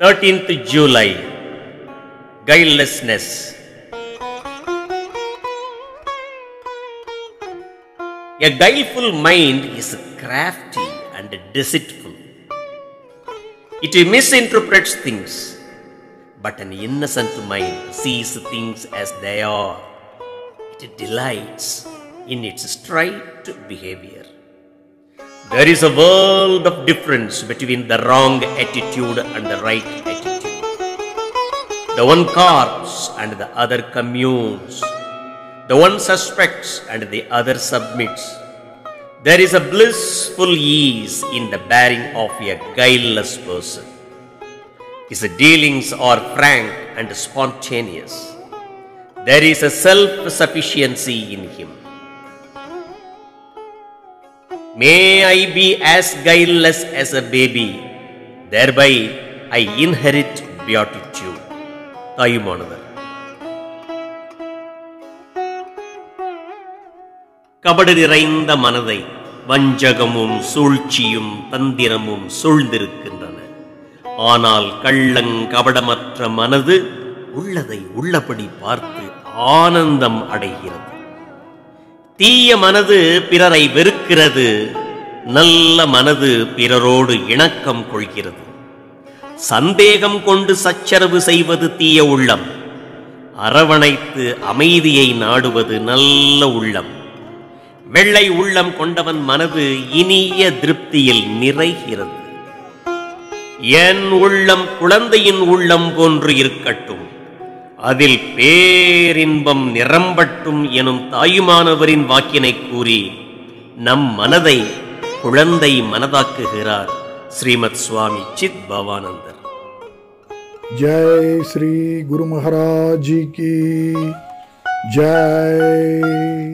13th July, guilelessness. A guileful mind is crafty and deceitful. It misinterprets things, but an innocent mind sees things as they are. It delights in its straight behavior. There is a world of difference between the wrong attitude and the right attitude. The one carps and the other communes. The one suspects and the other submits. There is a blissful ease in the bearing of a guileless person. His dealings are frank and spontaneous. There is a self-sufficiency in him. May I be as guileless as a baby, thereby I inherit beatitude. Thayumanavar. கபடு நிறைந்த மனதை வஞ்சகமும் சூழ்ச்சியும் தந்திரமும் சூழ்ந்திருக்கின்றன. ஆனால் கள்ளங்கபடமற்ற மனது உள்ளதை உள்ளபடி பார்த்து ஆனந்தம் அடைகிறது. தீய மனது பிறரை வெறுக்கிறது, நல்ல மனது பிறரோடு இணக்கம் கொள்கிறது. சந்தேகம் கொண்டு சச்சரவு செய்வது தீய உள்ளம், அரவணைத்து அமைதியை நாடுவது நல்ல உள்ளம். வெள்ளை உள்ளம் கொண்டவன் மனது இனிய திருப்தியில் நிறைகிறது. என் உள்ளம் குழந்தையின் உள்ளம் போன்று இருக்கட்டும், அதில் பேரின்பம் நிரம்பட்டும் எனும் தாயுமானவரின் வாக்கினை கூறி நம் மனதை குழந்தை மனதாக்குகிறார் ஸ்ரீமத் சுவாமி சித் பவானந்தர். ஜெய் ஸ்ரீ குரு மகாராஜ் கி ஜெய்.